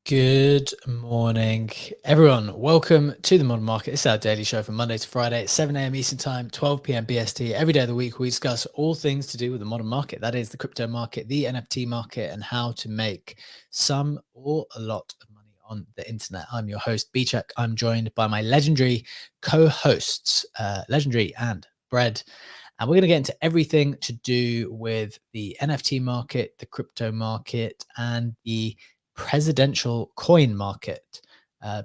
Good morning, everyone. Welcome to the Modern Market. It's our daily show from Monday to Friday at 7 a.m. Eastern Time, 12 p.m. BST. Every day of the week, we discuss all things to do with the modern market. That is the crypto market, the NFT market, and how to make some or a lot of money on the internet. I'm your host, Bchuk. I'm joined by my legendary co-hosts, Legendary and Bread. And we're going to get into everything to do with the NFT market, the crypto market, and the presidential coin market,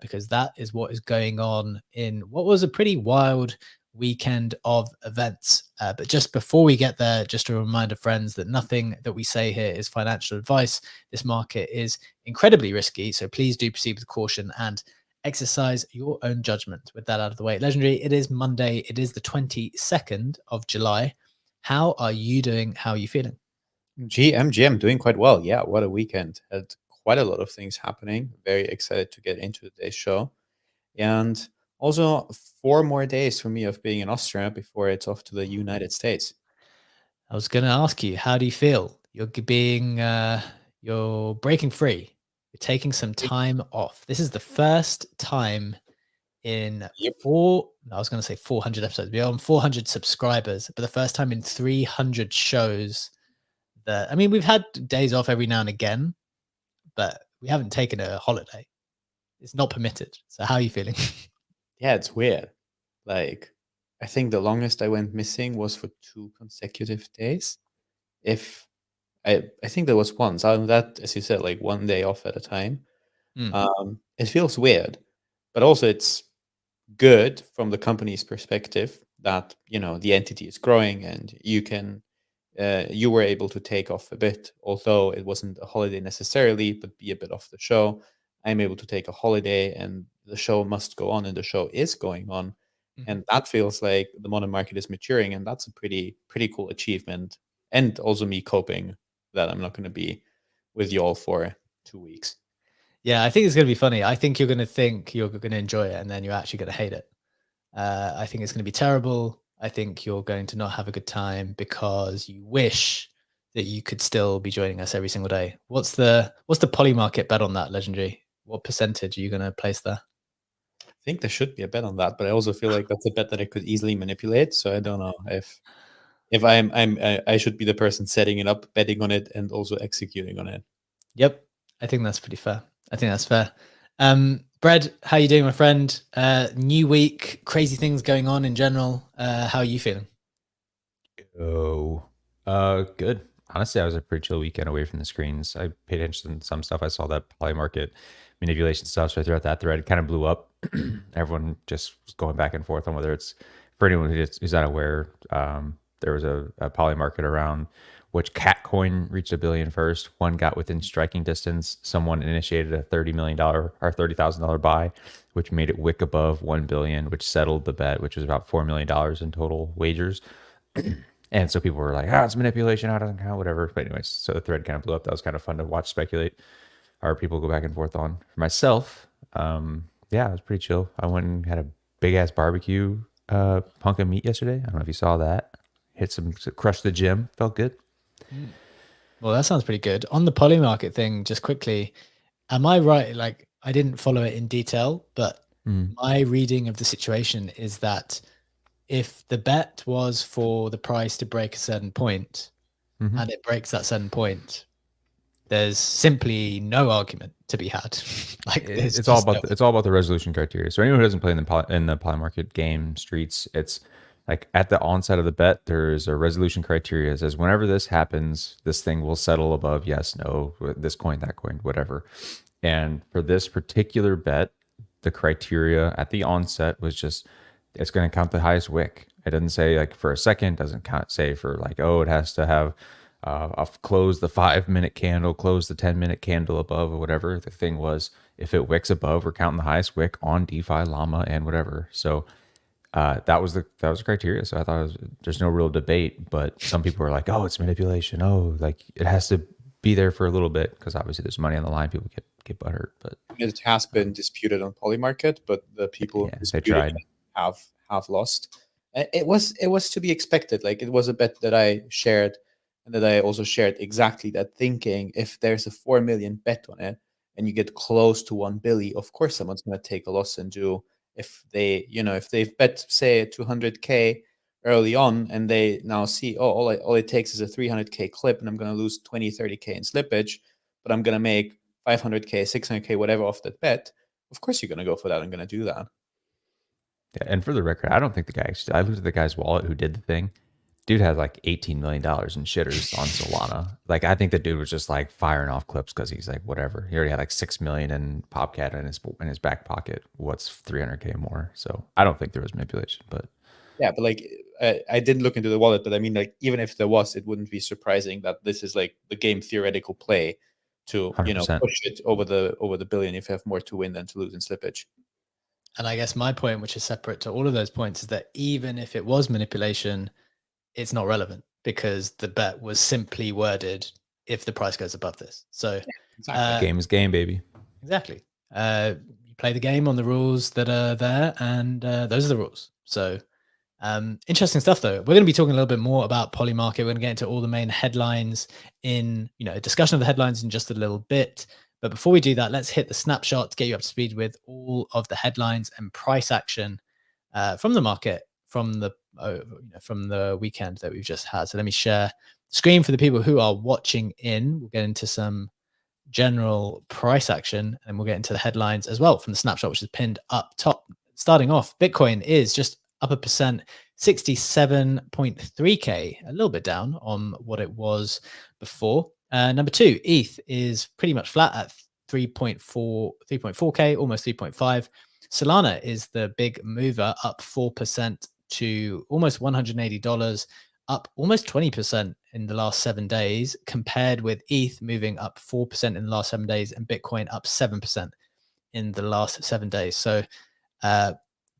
because that is what is going on in what was a pretty wild weekend of events. But just before we get there, just a reminder, friends, that nothing that we say here is financial advice. This market is incredibly risky, so please do proceed with caution and exercise your own judgment. With that out of the way, Legendary, it is Monday. It is the 22nd of July. How are you doing? How are you feeling? GM doing quite well. Yeah, what a weekend. Had quite a lot of things happening. Very excited to get into today's show. And also 4 more days for me of being in Austria before it's off to the United States. I was going to ask you, how do you feel? You're breaking free. You're taking some time off. This is the first time in Yep. I was going to say 400 episodes. We're on 400 subscribers, but the first time in 300 shows I mean, we've had days off every now and again, but we haven't taken a holiday. It's not permitted. So how are you feeling? Yeah, it's weird. Like, I think the longest I went missing was for 2 consecutive days. If I think there was once, other than that, as you said, like one day off at a time. It feels weird, but also it's good from the company's perspective that the entity is growing and you were able to take off a bit, although it wasn't a holiday necessarily, but be a bit off the show. I'm able to take a holiday and the show must go on, and the show is going on. And that feels like the modern market is maturing, and that's a pretty cool achievement. And also me coping that I'm not going to be with you all for 2 weeks. Yeah, I think it's going to be funny. I think you're going to think you're going to enjoy it, and then you're actually going to hate it. I think it's going to be terrible. I think you're going to not have a good time because you wish that you could still be joining us every single day. What's the Polymarket bet on that, Legendary? What percentage are you going to place there? I think there should be a bet on that, but I also feel like that's a bet that I could easily manipulate. So I don't know if I should be the person setting it up, betting on it, and also executing on it. Yep, I think that's pretty fair. I think that's fair. Brad, how you doing, my friend? New week, crazy things going on in general. How are you feeling? Oh, good. Honestly, I was a pretty chill weekend away from the screens. I paid attention to some stuff. I saw that Polymarket manipulation stuff. So I threw out that thread. It kind of blew up. Everyone just was going back and forth on whether it's, for anyone who's not aware, there was a Polymarket around which cat coin reached 1 billion first. One got within striking distance. Someone initiated a $30 million or $30,000 buy, which made it wick above 1 billion, which settled the bet, which was about $4 million in total wagers. And so people were like, it's manipulation, it doesn't count, whatever. But anyways, so the thread kind of blew up. That was kind of fun to watch speculate, or people go back and forth on. For myself, yeah, it was pretty chill. I went and had a big ass barbecue hunk of meat yesterday. I don't know if you saw that. Crushed the gym. Felt good. Well, that sounds pretty good. On the Polymarket thing, just quickly, am I right? Like, I didn't follow it in detail, but my reading of the situation is that if the bet was for the price to break a certain point and it breaks that certain point, there's simply no argument to be had. Like, it's all about the resolution criteria. So anyone who doesn't play in the Polymarket game streets, it's like at the onset of the bet, there is a resolution criteria that says whenever this happens, this thing will settle above yes, no, this coin, that coin, whatever. And for this particular bet, the criteria at the onset was just it's going to count the highest wick. It doesn't say like for a second, doesn't count say for like, it has to have close the 5-minute candle, close the 10-minute candle above or whatever. The thing was, if it wicks above, we're counting the highest wick on DeFi, Llama, and whatever. So that was the criteria. So I thought there's no real debate, but some people were like, it's manipulation. Like it has to be there for a little bit because obviously there's money on the line. People get butthurt, but it has been disputed on Polymarket, but the people disputed have lost. It was to be expected. Like it was a bet that I shared, and that I also shared exactly that thinking. If there's a 4 million bet on it, and you get close to 1 billion, of course someone's going to take a loss and do, if they've bet, say, 200K early on, and they now see, oh, all it takes is a 300K clip, and I'm going to lose 20, 30K in slippage, but I'm going to make 500K, 600K, whatever off that bet. Of course you're going to go for that. I'm going to do that. Yeah, and for the record, I don't think the guy actually, I looked at the guy's wallet who did the thing. Dude has like $18 million in shitters on Solana. Like, I think the dude was just like firing off clips because he's like, whatever. He already had like 6 million in Popcat in his back pocket. What's 300K more? So I don't think there was manipulation, but yeah, but like I didn't look into the wallet, but I mean, like, even if there was, it wouldn't be surprising that this is like the game theoretical play to 100%. push it over the billion if you have more to win than to lose in slippage. And I guess my point, which is separate to all of those points, is that even if it was manipulation, it's not relevant because the bet was simply worded if the price goes above this. So Exactly. Game is game, baby. Exactly. You play the game on the rules that are there, and those are the rules. So interesting stuff, though. We're going to be talking a little bit more about Polymarket. We're going to get into all the main headlines in, a discussion of the headlines in just a little bit. But before we do that, let's hit the snapshot to get you up to speed with all of the headlines and price action from the market from the weekend that we've just had. So let me share the screen for the people who are watching in. We'll get into some general price action, and we'll get into the headlines as well from the snapshot, which is pinned up top. Starting off, Bitcoin is just up 1%, 67.3K, a little bit down on what it was before. Number two, ETH is pretty much flat at 3.4K, almost 3.5. Solana is the big mover, up 4% to almost $180, up almost 20% in the last 7 days, compared with ETH moving up 4% in the last 7 days and Bitcoin up 7% in the last 7 days. So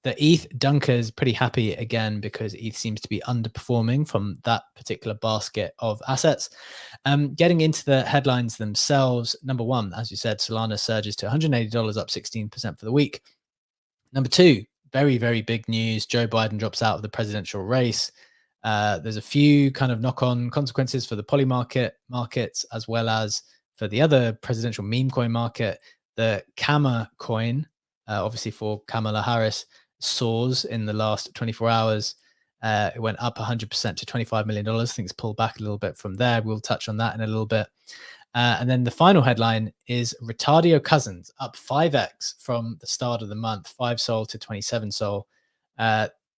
the ETH dunker is pretty happy again because ETH seems to be underperforming from that particular basket of assets. Getting into the headlines themselves, number one, as you said, Solana surges to $180, up 16% for the week. Number two, very, very big news. Joe Biden drops out of the presidential race. There's a few kind of knock-on consequences for the Polymarket markets, as well as for the other presidential meme coin market. The Kama coin, obviously for Kamala Harris, soars in the last 24 hours. It went up 100% to $25 million. I think it's pulled back a little bit from there. We'll touch on that in a little bit. And then the final headline is Retardio Cousins, up 5x from the start of the month, 5 Sol to 27 Sol.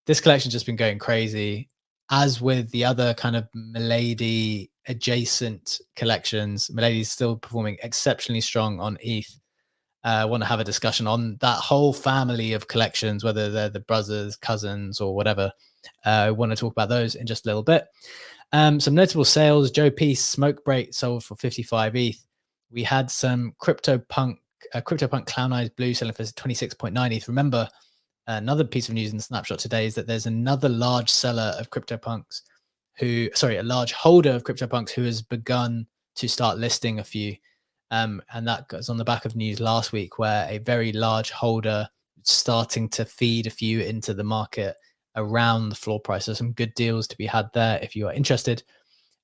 This collection's just been going crazy, as with the other kind of Milady adjacent collections. Milady's still performing exceptionally strong on ETH. I want to have a discussion on that whole family of collections, whether they're the brothers, cousins, or whatever. I want to talk about those in just a little bit. Some notable sales. Joe Peace Smoke Break sold for 55 ETH. We had some CryptoPunk Clown Eyes Blue selling for 26.9 ETH. Remember, another piece of news in the snapshot today is that there's another large seller of CryptoPunks a large holder of CryptoPunks who has begun to start listing a few. And that goes on the back of news last week where a very large holder starting to feed a few into the market around the floor price. So some good deals to be had there if you are interested.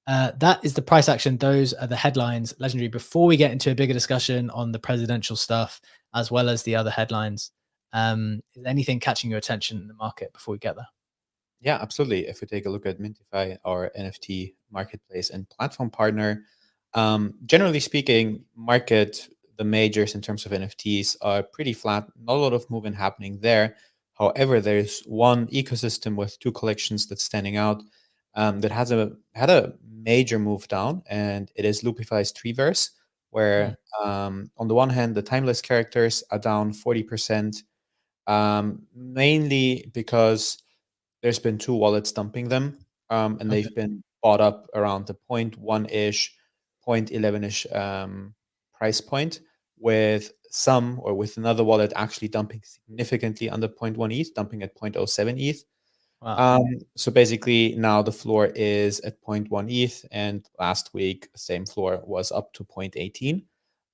That is the price action. Those are the headlines. Legendary, before we get into a bigger discussion on the presidential stuff, as well as the other headlines, is anything catching your attention in the market before we get there? Yeah, absolutely. If we take a look at Mintify, our NFT marketplace and platform partner, generally speaking, the majors in terms of NFTs are pretty flat. Not a lot of movement happening there. However, there's one ecosystem with two collections that's standing out that had a major move down, and it is Loopify's Treeverse, where on the one hand, the timeless characters are down 40%, mainly because there's been two wallets dumping them, and they've been bought up around the 0.1-ish, 0.11-ish price point, with another wallet actually dumping significantly under 0.1 ETH, dumping at 0.07 ETH. Wow. So basically now the floor is at 0.1 ETH, and last week, same floor was up to 0.18.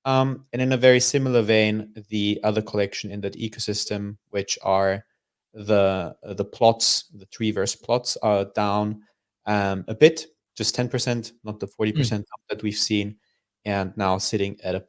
And in a very similar vein, the other collection in that ecosystem, which are the plots, the Treeverse plots, are down a bit, just 10%, not the 40% that we've seen, and now sitting at a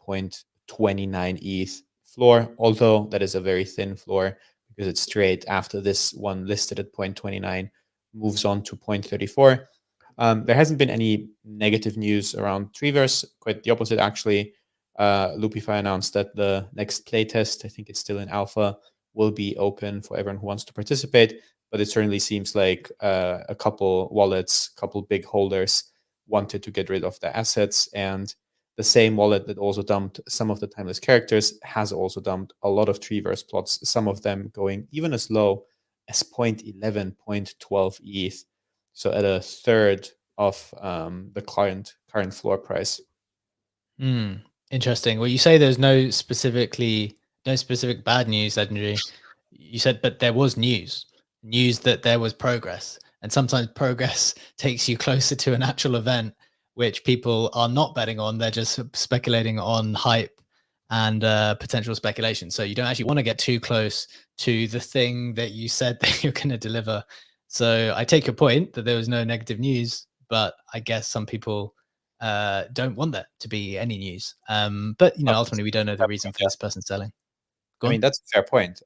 29 ETH floor, although that is a very thin floor because it's straight after this one listed at 0.29 moves on to 0.34. There hasn't been any negative news around Treeverse, quite the opposite actually. Loopify announced that the next playtest, I think it's still in alpha, will be open for everyone who wants to participate, but it certainly seems like a couple wallets, couple big holders wanted to get rid of their assets, and the same wallet that also dumped some of the timeless characters has also dumped a lot of Treeverse plots, some of them going even as low as 0.11, 0.12 ETH. So at a third of the current floor price. Interesting. Well, you say there's no specific bad news, Legendary. You said, but there was news that there was progress, and sometimes progress takes you closer to an actual event, which people are not betting on. They're just speculating on hype and potential speculation. So you don't actually want to get too close to the thing that you said that you're going to deliver. So I take your point that there was no negative news, but I guess some people don't want there to be any news. But ultimately we don't know the reason for this person selling. I mean, that's a fair point.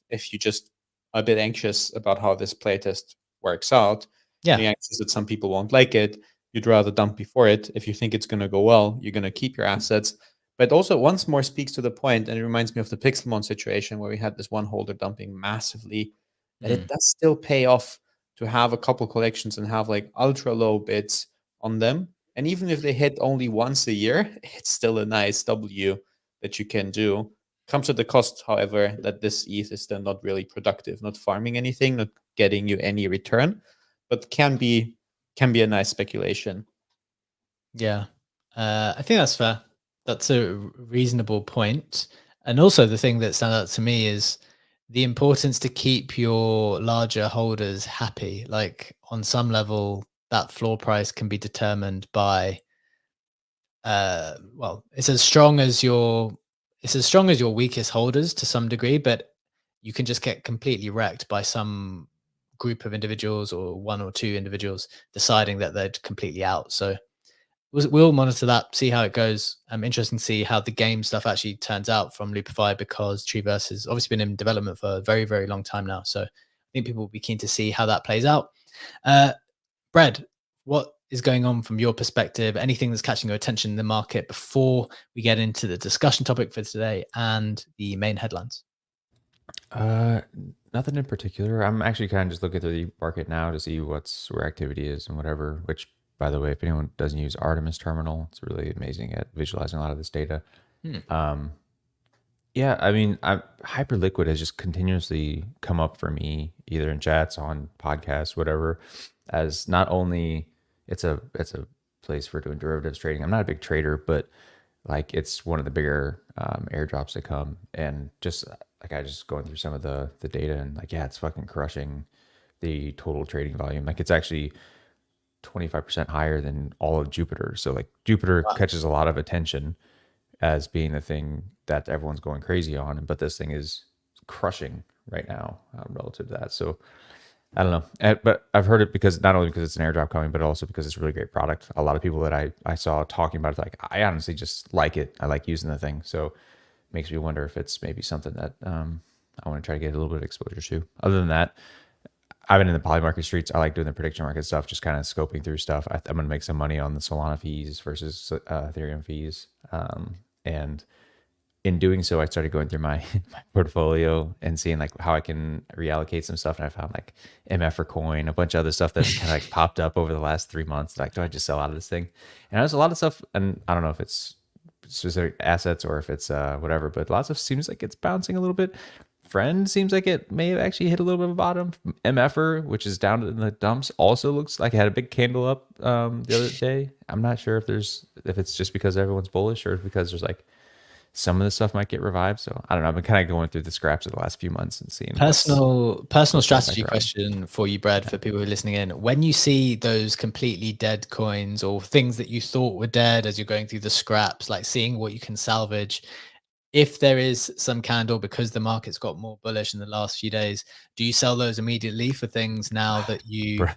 If you just are a bit anxious about how this playtest works out, yeah, you're anxious that some people won't like it, you'd rather dump before it. If you think it's going to go well, you're going to keep your assets. But also once more speaks to the point, and it reminds me of the Pixelmon situation where we had this one holder dumping massively, that it does still pay off to have a couple collections and have like ultra low bids on them. And even if they hit only once a year, it's still a nice W that you can do. Comes at the cost, however, that this ETH is then not really productive, not farming anything, not getting you any return, but can be a nice speculation. Yeah, I think that's fair. That's a reasonable point. And also the thing that stands out to me is the importance to keep your larger holders happy. Like on some level, that floor price can be determined by well, it's as strong as your weakest holders to some degree, but you can just get completely wrecked by some group of individuals or one or two individuals deciding that they're completely out. So we'll monitor that, see how it goes. Interesting to see how the game stuff actually turns out from Loopify, because Treeverse has obviously been in development for a very, very long time now. So I think people will be keen to see how that plays out. Brad, what is going on from your perspective? Anything that's catching your attention in the market before we get into the discussion topic for today and the main headlines? Nothing in particular. I'm actually kind of just looking through the market now to see where activity is and whatever, which, by the way, if anyone doesn't use Artemis Terminal, it's really amazing at visualizing a lot of this data. Yeah, I mean, Hyperliquid has just continuously come up for me, either in chats, on podcasts, whatever, as not only it's a place for doing derivatives trading. I'm not a big trader, but like it's one of the bigger airdrops that come, and just like I just going through some of the data, and like, yeah, it's fucking crushing the total trading volume. Like it's actually 25% higher than all of Jupiter. So like Jupiter catches a lot of attention as being the thing that everyone's going crazy on, but this thing is crushing right now relative to that. So I don't know, but I've heard it because not only because it's an airdrop coming, but also because it's a really great product. A lot of people that I saw talking about it, like, I honestly just like it. I like using the thing. So it makes me wonder if it's maybe something that I want to try to get a little bit of exposure to. Other than that, I've been in the Polymarket streets. I like doing the prediction market stuff, just kind of scoping through stuff. I'm going to make some money on the Solana fees versus Ethereum fees. And in doing so, I started going through my portfolio and seeing like how I can reallocate some stuff. And I found like MF for coin, a bunch of other stuff that's kind of like popped up over the last 3 months. Like, do I just sell out of this thing? And there's a lot of stuff, and I don't know if it's specific assets or if it's whatever, but lots of seems like it's bouncing a little bit. Friend seems like it may have actually hit a little bit of a bottom. MFer, which is down in the dumps, also looks like it had a big candle up the other day. I'm not sure if it's just because everyone's bullish or because there's like some of the stuff might get revived. So I don't know. I've been kind of going through the scraps of the last few months and seeing personal strategy question for you, Brad, for people who are listening in. When you see those completely dead coins or things that you thought were dead as you're going through the scraps, like seeing what you can salvage, if there is some candle because the market's got more bullish in the last few days, do you sell those immediately for things now that you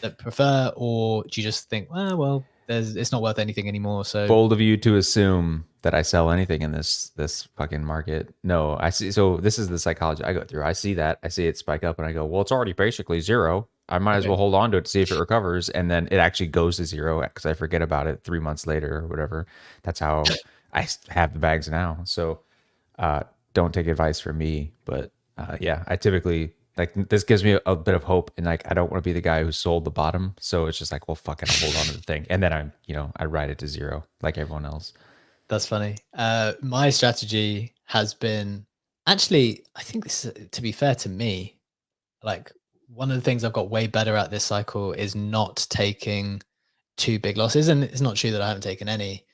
that prefer, or do you just think, well, it's not worth anything anymore? So bold of you to assume that I sell anything in this fucking market. No, I see. So this is the psychology I go through. I see that. I see it spike up and I go, well, it's already basically zero. I might as Okay. well hold on to it to see if it recovers. And then it actually goes to zero because I forget about it 3 months later or whatever. That's how I have the bags now. So don't take advice from me. But yeah, I typically like this gives me a bit of hope. And like, I don't want to be the guy who sold the bottom. So it's just like, well, fuck it, I'll hold on to the thing. And then I ride it to zero like everyone else. That's funny. My strategy has been actually, I think this is, to be fair to me, like one of the things I've got way better at this cycle is not taking two big losses. And it's not true that I haven't taken any,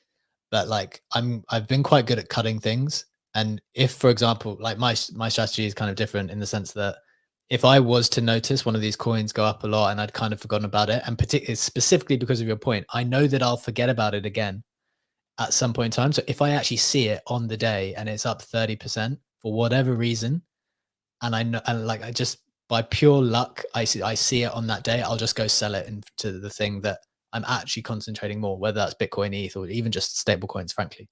but like I've been quite good at cutting things. And if, for example, like my strategy is kind of different in the sense that if I was to notice one of these coins go up a lot and I'd kind of forgotten about it, and particularly specifically because of your point, I know that I'll forget about it again at some point in time. So if I actually see it on the day and it's up 30% for whatever reason, and I know, and like I just by pure luck, I see it on that day, I'll just go sell it into the thing that I'm actually concentrating more, whether that's Bitcoin, ETH, or even just stable coins, frankly.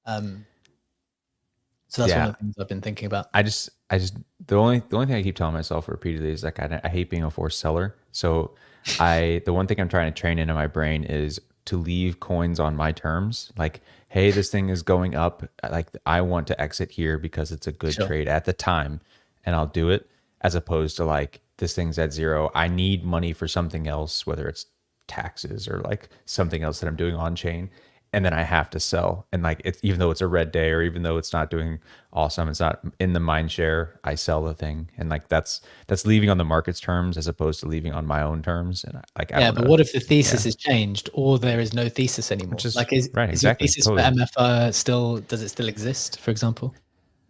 So that's one Yeah. of the things I've been thinking about. I just the only thing I keep telling myself repeatedly is like I hate being a forced seller. So the one thing I'm trying to train into my brain is to leave coins on my terms. Like, hey, this thing is going up. Like I want to exit here because it's a good Sure. trade at the time, and I'll do it. As opposed to like this thing's at zero. I need money for something else, whether it's taxes or like something else that I'm doing on chain, and then I have to sell. And like it's even though it's a red day or even though it's not doing awesome, it's not in the mind share, I sell the thing. And like that's leaving on the market's terms as opposed to leaving on my own terms. And like I Yeah, don't but know. what if the thesis Yeah. is changed or there is no thesis anymore? Which is Like right, is your exactly. thesis for Totally. MFR still, does it still exist, for example?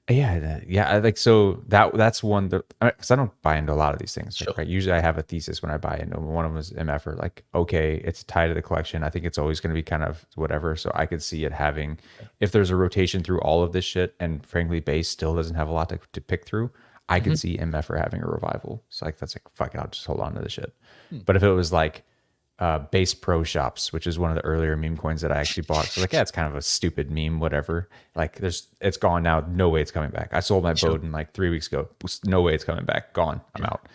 Yeah. Like so that's one that because I don't buy into a lot of these things. Sure. Right. Usually I have a thesis when I buy into one of them is MF or like okay, it's tied to the collection. I think it's always going to be kind of whatever. So I could see it having if there's a rotation through all of this shit, and frankly, base still doesn't have a lot to pick through. I could see MF or having a revival. So like that's like fuck it, I'll just hold on to the shit. But if it was like base pro shops, which is one of the earlier meme coins that I actually bought. So like, yeah, it's kind of a stupid meme, whatever. Like it's gone now. No way it's coming back. I sold my Sure. boat in like 3 weeks ago. No way it's coming back. Gone. I'm out.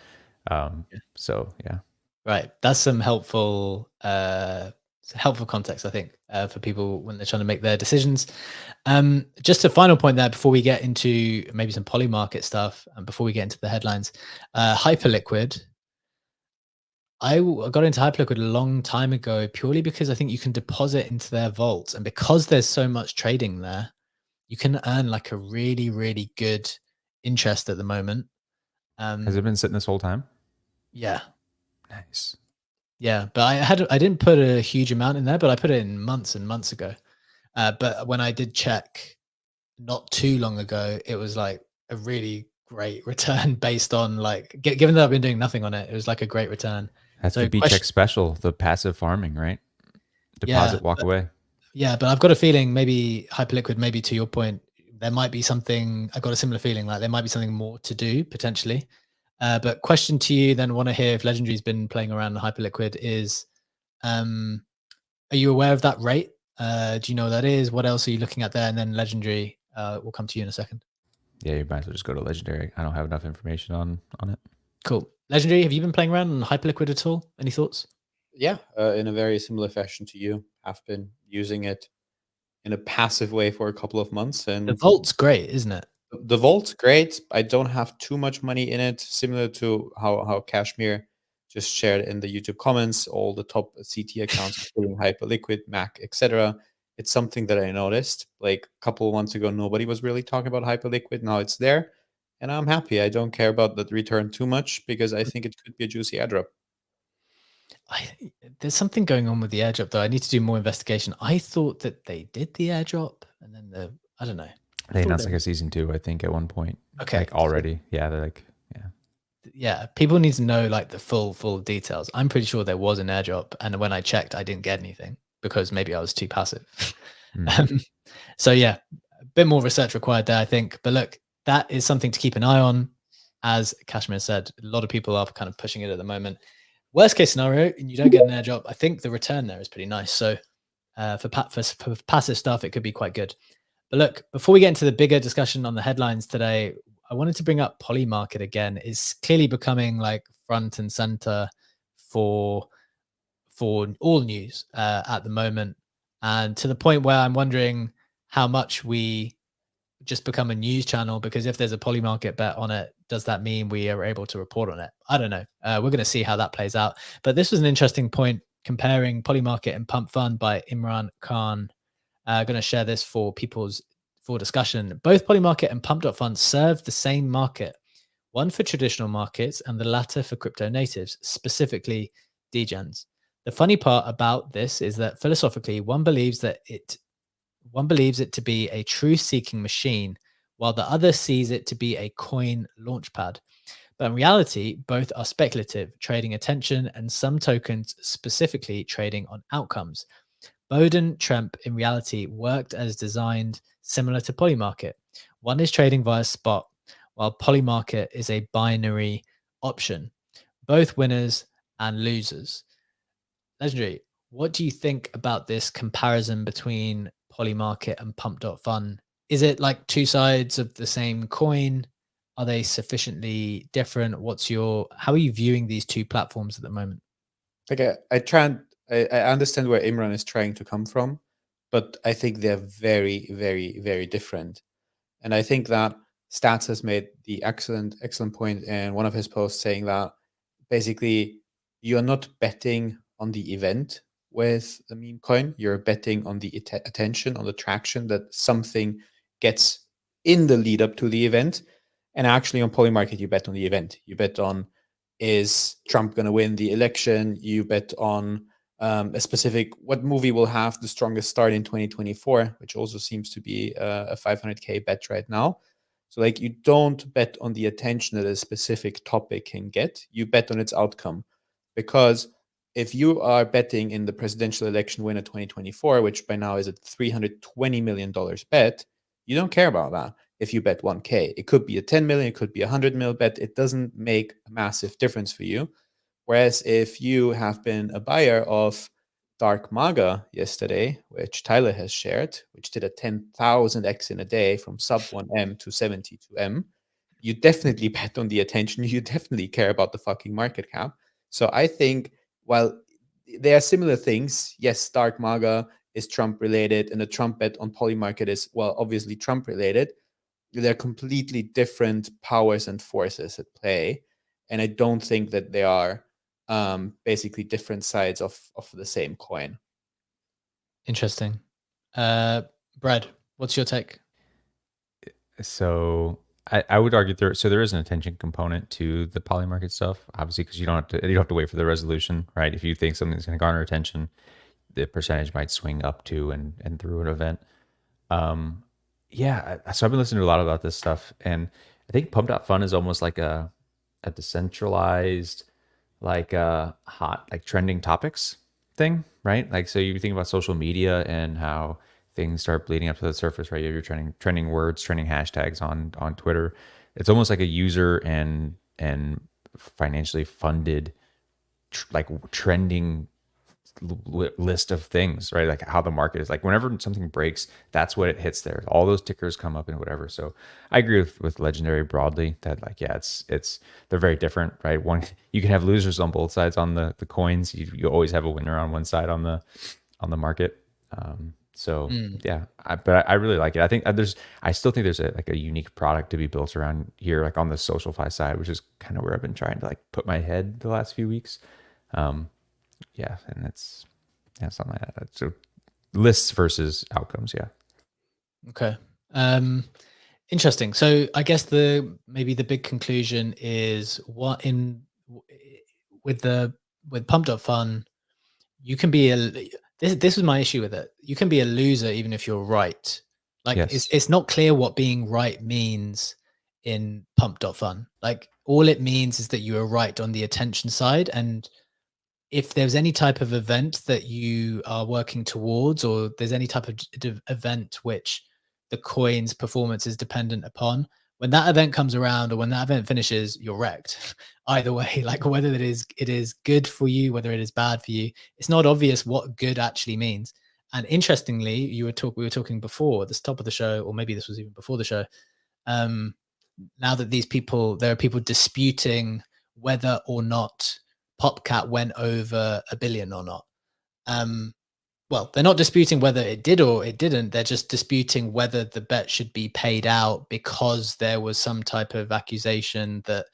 So yeah. Right. That's some helpful context, I think, for people when they're trying to make their decisions. Just a final point there before we get into maybe some Polymarket stuff and before we get into the headlines. Hyperliquid. I got into Hyperliquid a long time ago purely because I think you can deposit into their vaults, and because there's so much trading there, you can earn like a really, really good interest at the moment. Has it been sitting this whole time? Yeah. Nice. Yeah, but I didn't put a huge amount in there, but I put it in months and months ago. But when I did check not too long ago, it was like a really great return based on like given that I've been doing nothing on it, it was like a great return. That's So the B check special, the passive farming, right? yeah, Deposit, walk away. yeah, but I've got a feeling maybe Hyperliquid, maybe to your point, there might be something. I got a similar feeling like there might be something more to do potentially. But question to you then, want to hear if Legendary's been playing around in Hyperliquid is, are you aware of that rate? Do you know what that is? What else are you looking at there? And then Legendary, we'll come to you in a second. Yeah, you might as well just go to Legendary. I don't have enough information on it. Cool. Legendary, have you been playing around on Hyperliquid at all? Any thoughts? Yeah, in a very similar fashion to you. I've been using it in a passive way for a couple of months, The and vault's great, isn't it? the vault's great. I don't have too much money in it, similar to how Kashmir just shared in the YouTube comments. All the top CT accounts, including Hyperliquid, Mac, etc. It's something that I noticed. Like a couple of months ago, nobody was really talking about Hyperliquid. Now it's there, and I'm happy. I don't care about the return too much because I think it could be a juicy airdrop. There's something going on with the airdrop though. I need to do more investigation. I thought that they did the airdrop and then I don't know. They announced like a season 2, I think, at one point. Okay. Like already. Yeah, they're like, yeah. Yeah, people need to know like the full details. I'm pretty sure there was an airdrop, and when I checked, I didn't get anything because maybe I was too passive. So yeah, a bit more research required there, I think. But look, that is something to keep an eye on. As Kashmir said, a lot of people are kind of pushing it at the moment. Worst case scenario, and you don't get an airdrop, I think the return there is pretty nice. So for passive stuff, it could be quite good. But look, before we get into the bigger discussion on the headlines today, I wanted to bring up Polymarket again. It's clearly becoming like front and center for all news at the moment, and to the point where I'm wondering how much we just become a news channel, because if there's a Polymarket bet on it, does that mean we are able to report on it? I don't know. We're going to see how that plays out. But this was an interesting point comparing Polymarket and Pump Fund by Imran Khan. Going to share this for discussion. Both Polymarket and Pump.Fund serve the same market, one for traditional markets and the latter for crypto natives, specifically degens. The funny part about this is that philosophically, one believes it to be a truth-seeking machine, while the other sees it to be a coin launchpad. But in reality, both are speculative, trading attention, and some tokens specifically trading on outcomes. Bowden Tremp in reality worked as designed, similar to Polymarket. One is trading via spot, while Polymarket is a binary option. Both winners and losers. Legendary, what do you think about this comparison between Polymarket and Pump.Fund? Is it like two sides of the same coin? Are they sufficiently different? How are you viewing these two platforms at the moment? Like I understand where Imran is trying to come from, but I think they're very, very, very different. And I think that Stats has made the excellent point in one of his posts, saying that basically you're not betting on the event with the meme coin, you're betting on the attention, on the traction that something gets in the lead up to the event. And actually on Polymarket, you bet on the event. You bet on, is Trump going to win the election? You bet on a specific, what movie will have the strongest start in 2024, which also seems to be a 500K bet right now. So like, you don't bet on the attention that a specific topic can get, you bet on its outcome. Because if you are betting in the presidential election winner 2024, which by now is a $320 million bet, you don't care about that. If you bet 1K, it could be a 10 million, it could be a 100 mil bet. It doesn't make a massive difference for you. Whereas if you have been a buyer of Dark Maga yesterday, which Tyler has shared, which did a 10,000x in a day from sub 1M to 72M, you definitely bet on the attention. You definitely care about the fucking market cap. So I think while they are similar things, yes, Dark Maga is Trump related and the Trump bet on Polymarket is, well, obviously Trump related. They're completely different powers and forces at play. And I don't think that they are basically different sides of the same coin. Interesting. Brad, what's your take? So I would argue there is an attention component to the Polymarket stuff, obviously, because you don't have to wait for the resolution, right? If you think something's going to garner attention, the percentage might swing up to and through an event. So I've been listening to a lot about this stuff, and I think Pump.Fund is almost like a decentralized, like hot, like trending topics thing, right? Like, so you think about social media and how things start bleeding up to the surface, right? You have your trending words, trending hashtags on Twitter. It's almost like a user and financially funded like trending list of things, right? Like how the market is, like whenever something breaks, that's what it hits there. All those tickers come up and whatever. So I agree with Legendary broadly that, like, yeah, it's they're very different, right? One, you can have losers on both sides on the coins. You always have a winner on one side on the market. Yeah, but I really like it. I think I still think there's a unique product to be built around here, like on the SocialFi side, which is kind of where I've been trying to like put my head the last few weeks. Yeah, and it's something like that. So lists versus outcomes, yeah. Okay. Interesting. So I guess maybe the big conclusion is with Pump.Fund, you can be this was my issue with it. You can be a loser even if you're right. Like, Yes. it's not clear what being right means in Pump.Fund. Like, all it means is that you are right on the attention side, and if there's any type of event that you are working towards, or there's any type of event which the coin's performance is dependent upon, when that event comes around or when that event finishes, you're wrecked. Either way, like whether it is good for you, whether it is bad for you, it's not obvious what good actually means. And interestingly, we were talking before at the top of the show, or maybe this was even before the show. Now that there are people disputing whether or not PopCat went over $1 billion or not. Well, they're not disputing whether it did or it didn't. They're just disputing whether the bet should be paid out because there was some type of accusation that,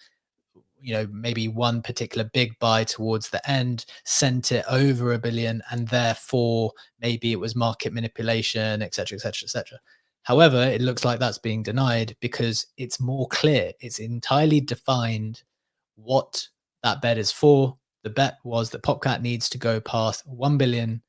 maybe one particular big buy towards the end sent it over $1 billion, and therefore maybe it was market manipulation, etc., etc., etc. However, it looks like that's being denied because it's more clear. It's entirely defined what that bet is for. The bet was that PopCat needs to go past 1 billion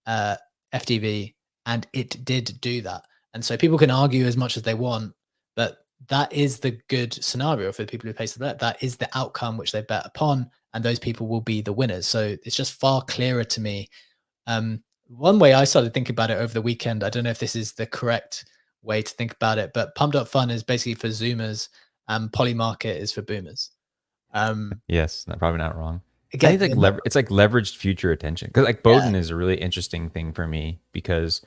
FTV, and it did do that. And so people can argue as much as they want, but that is the good scenario for the people who place the bet. That is the outcome which they bet upon, and those people will be the winners. So it's just far clearer to me. One way I started thinking about it over the weekend, I don't know if this is the correct way to think about it, but Pump.Fun is basically for Zoomers and Polymarket is for Boomers. Yes, probably not wrong. Again, I think it's like leveraged future attention, because like Bowden is a really interesting thing for me, because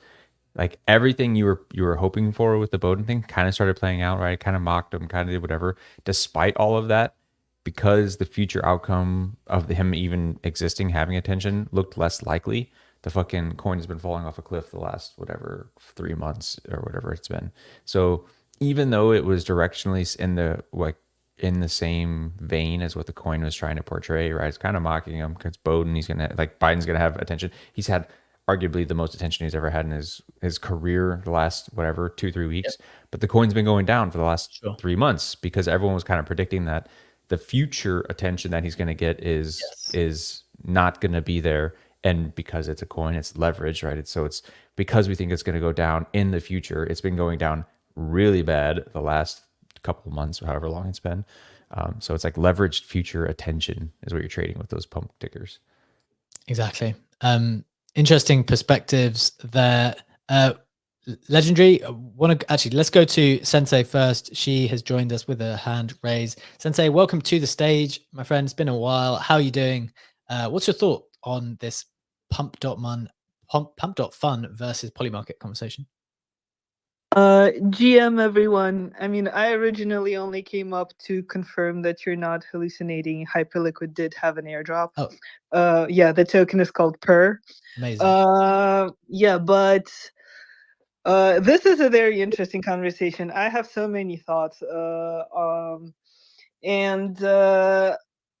like everything you were hoping for with the Bowden thing kind of started playing out, right? Kind of mocked him, kind of did whatever. Despite all of that, because the future outcome of him even existing, having attention, looked less likely, the fucking coin has been falling off a cliff the last 3 months or whatever it's been. So even though it was directionally in the same vein as what the coin was trying to portray, right? It's kind of mocking him because Bowden, Biden's gonna have attention. He's had arguably the most attention he's ever had in his career the last 2-3 weeks. Yep. But the coin's been going down for the last 3 months because everyone was kind of predicting that the future attention that he's going to get is not going to be there. And because it's a coin, it's leverage, right? It's because we think it's going to go down in the future. It's been going down really bad the last couple of months, or however long it's been. So it's like leveraged future attention is what you're trading with those pump tickers. Exactly. Interesting perspectives there. Legendary, let's go to Sensei first. She has joined us with a hand raised. Sensei, welcome to the stage, my friend. It's been a while. How are you doing? What's your thought on this Pump.Fun versus Polymarket conversation? GM everyone. I mean, I originally only came up to confirm that you're not hallucinating. Hyperliquid did have an airdrop. Yeah, the token is called PER. Amazing. Yeah, but this is a very interesting conversation. I have so many thoughts. And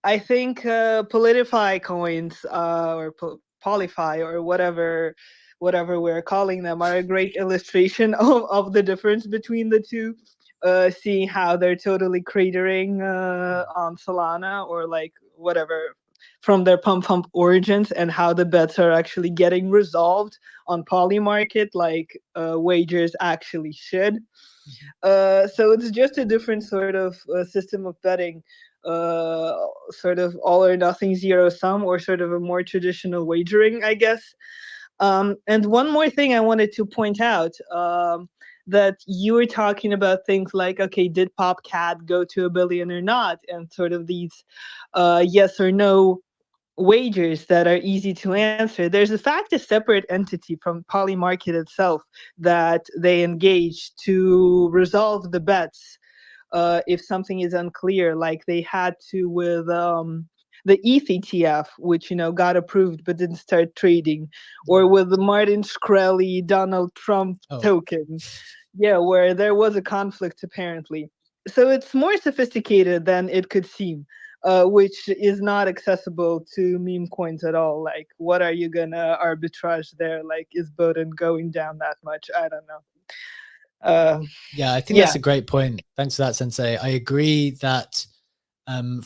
I think Polify coins or Polyfi or whatever we're calling them are a great illustration of the difference between the two. Seeing how they're totally cratering on Solana or like whatever from their pump origins, and how the bets are actually getting resolved on Polymarket like wagers actually should. So it's just a different sort of system of betting, sort of all or nothing zero sum, or sort of a more traditional wagering, I guess. And one more thing I wanted to point out, that you were talking about things like, okay, did PopCat go to $1 billion or not? And sort of these yes or no wagers that are easy to answer. There's in fact a separate entity from Polymarket itself that they engage to resolve the bets if something is unclear, like they had to with the ETH ETF, which got approved but didn't start trading, or with the Martin Shkreli Donald Trump token, yeah, where there was a conflict apparently. So it's more sophisticated than it could seem. Which is not accessible to meme coins at all. Like, what are you gonna arbitrage there? Like, is Bowden going down that much? I don't know. Yeah, I think that's a great point. Thanks for that, Sensei. I agree that in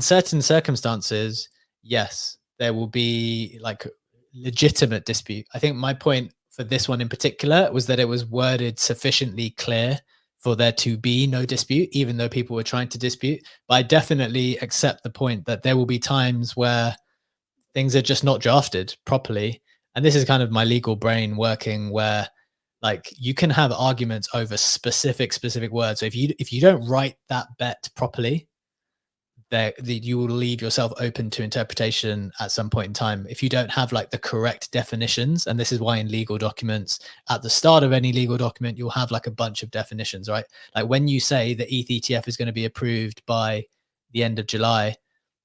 certain circumstances, yes, there will be like legitimate dispute. I think my point for this one in particular was that it was worded sufficiently clear for there to be no dispute, even though people were trying to dispute. But I definitely accept the point that there will be times where things are just not drafted properly. And this is kind of my legal brain working, where like you can have arguments over specific words. So if you don't write that bet properly, you will leave yourself open to interpretation at some point in time if you don't have like the correct definitions. And this is why in legal documents, at the start of any legal document, you'll have like a bunch of definitions, right? Like when you say the ETH ETF is going to be approved by the end of July,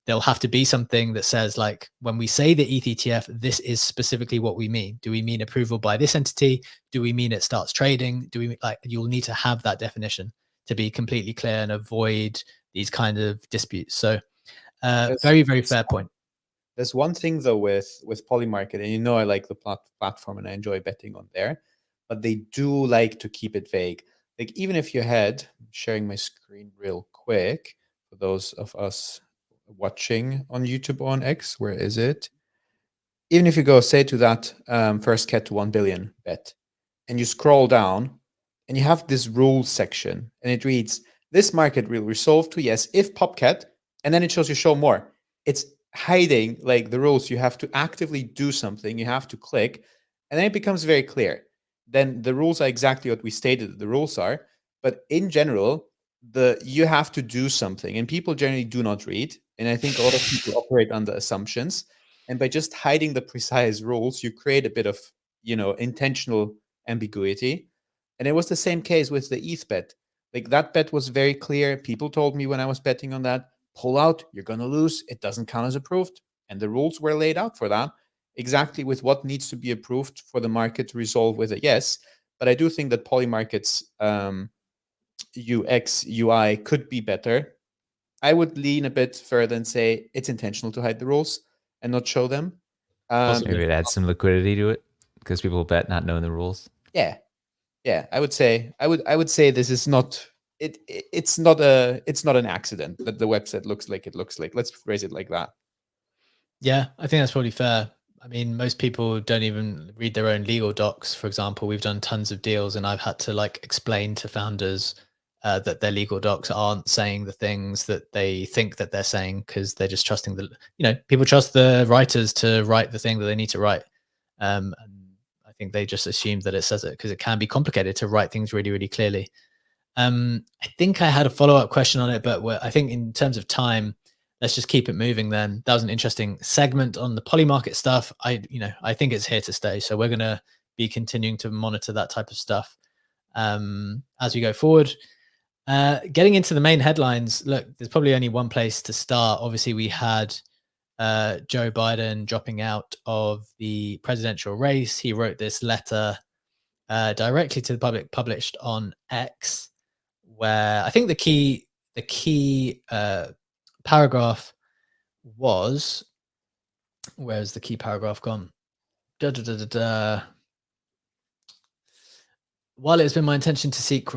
there'll have to be something that says like, when we say the ETH ETF, this is specifically what we mean. Do we mean approval by this entity? Do we mean it starts trading? Do we like, you'll need to have that definition to be completely clear and avoid these kind of disputes. So very, very fair point. There's one thing though with Polymarket, and you know I like the platform and I enjoy betting on there, but they do like to keep it vague. Like even if you had, sharing my screen real quick for those of us watching on YouTube or on X, where is it? Even if you go say to that first cat to 1 billion bet, and you scroll down and you have this rules section and it reads, this market will resolve to yes if popcat, and then it shows you show more. It's hiding like the rules. You have to actively do something, you have to click, and then it becomes very clear. Then the rules are exactly what we stated the rules are, but in general, you have to do something, and people generally do not read. And I think a lot of people operate under assumptions. And by just hiding the precise rules, you create a bit of, intentional ambiguity. And it was the same case with the ETH bet. Like that bet was very clear. People told me when I was betting on that, pull out, you're going to lose. It doesn't count as approved. And the rules were laid out for that, exactly with what needs to be approved for the market to resolve with a yes. But I do think that Polymarket's UX, UI could be better. I would lean a bit further and say it's intentional to hide the rules and not show them. Maybe it adds some liquidity to it because people bet not knowing the rules. Yeah. I would say this is not it's not an accident that the website looks like it looks like. Let's phrase it like that. Yeah, I think that's probably fair. I mean, most people don't even read their own legal docs. For example, we've done tons of deals and I've had to like explain to founders that their legal docs aren't saying the things that they think that they're saying because they're just trusting people trust the writers to write the thing that they need to write. And I think they just assume that it says it because it can be complicated to write things really, really clearly. I think I had a follow-up question on it, but I think in terms of time, let's just keep it moving then. That was an interesting segment on the Polymarket stuff. I think it's here to stay. So we're going to be continuing to monitor that type of stuff as we go forward. Getting into the main headlines, look, there's probably only one place to start. Obviously, we had Joe Biden dropping out of the presidential race. He wrote this letter directly to the public, published on X, where I think the key paragraph was, where's the key paragraph gone? While it has been my intention to seek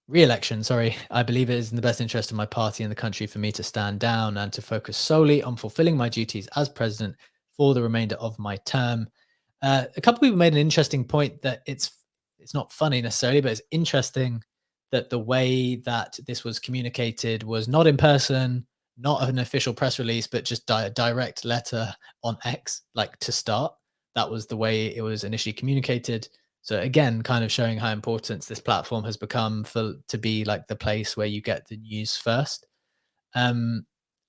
re-election, I believe it is in the best interest of my party and the country for me to stand down and to focus solely on fulfilling my duties as president for the remainder of my term. A couple of people made an interesting point that it's not funny necessarily, but it's interesting that the way that this was communicated was not in person, not an official press release, but just a direct letter on X, like to start. That was the way it was initially communicated. So again, kind of showing how important this platform has become to be like the place where you get the news first. And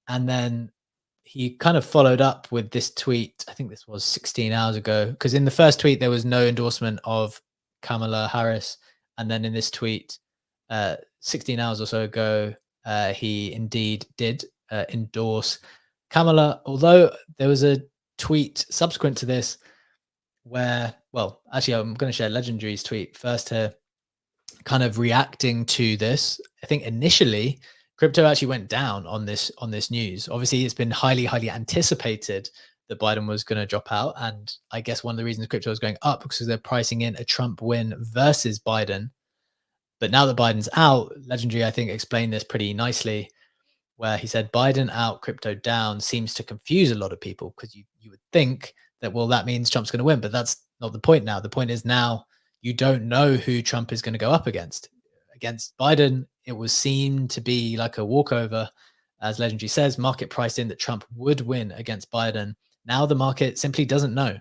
then he kind of followed up with this tweet. I think this was 16 hours ago, because in the first tweet, there was no endorsement of Kamala Harris. And then in this tweet, 16 hours or so ago, he indeed did endorse Kamala, although there was a tweet subsequent to this where, well, actually, I'm going to share Legendary's tweet first here, kind of reacting to this. I think initially, crypto actually went down on this news. Obviously, it's been highly anticipated that Biden was going to drop out. And I guess one of the reasons crypto is going up because they're pricing in a Trump win versus Biden. But now that Biden's out, Legendary, I think, explained this pretty nicely, where he said Biden out, crypto down seems to confuse a lot of people because you would think that, well, that means Trump's going to win. But that's not the point now. The point is now you don't know who Trump is going to go up against. Against Biden, it was seen to be like a walkover. As Legendary says, market priced in that Trump would win against Biden. Now the market simply doesn't know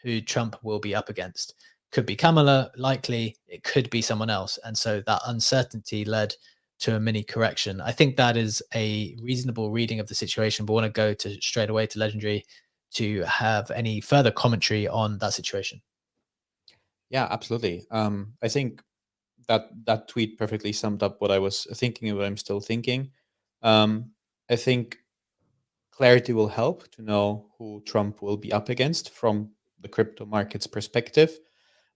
who Trump will be up against. Could be Kamala, likely. It could be someone else. And so that uncertainty led to a mini correction. I think that is a reasonable reading of the situation, but want to go to straight away to Legendary to have any further commentary on that situation. Yeah, absolutely. I think that tweet perfectly summed up what I was thinking and what I'm still thinking. I think clarity will help to know who Trump will be up against from the crypto market's perspective.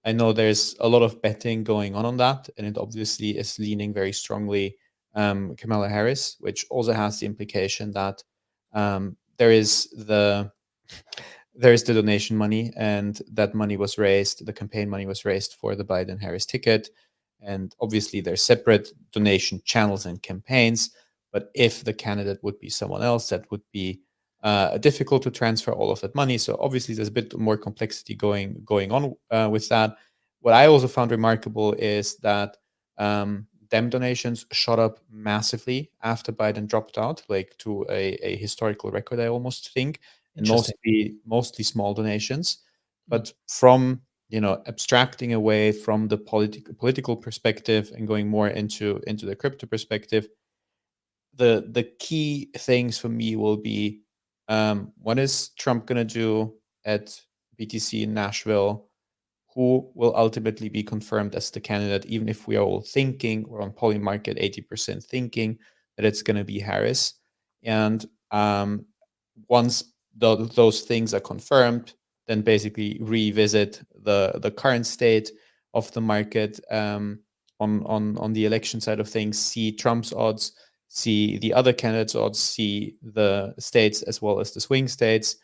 I know there's a lot of betting going on that, and it obviously is leaning very strongly Kamala Harris, which also has the implication that there is the donation money, and that money was raised, the campaign money was raised for the Biden Harris ticket. And obviously, there's separate donation channels and campaigns. But if the candidate would be someone else, that would be difficult to transfer all of that money. So obviously, there's a bit more complexity going on with that. What I also found remarkable is that Dem donations shot up massively after Biden dropped out, like to a historical record, I almost think, and mostly small donations. But from abstracting away from the political perspective and going more into the crypto perspective, the key things for me will be, what is Trump going to do at BTC in Nashville? Who will ultimately be confirmed as the candidate, even if we are all thinking, or on Polymarket 80% thinking that it's going to be Harris. And once those things are confirmed, then basically revisit the current state of the market on the election side of things, see Trump's odds, see the other candidates' odds, see the states as well as the swing states.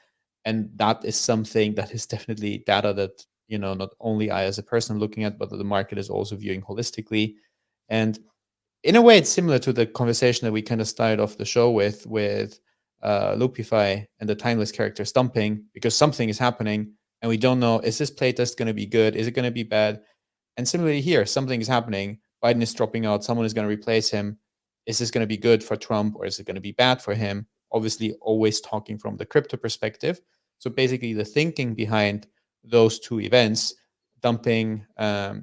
And that is something that is definitely data that not only I as a person looking at, but the market is also viewing holistically. And in a way, it's similar to the conversation that we kind of started off the show with Loopify and the timeless characters dumping, because something is happening and we don't know, is this playtest going to be good? Is it going to be bad? And similarly here, something is happening. Biden is dropping out. Someone is going to replace him. Is this going to be good for Trump, or is it going to be bad for him? Obviously, always talking from the crypto perspective. So basically, the thinking behind those two events, dumping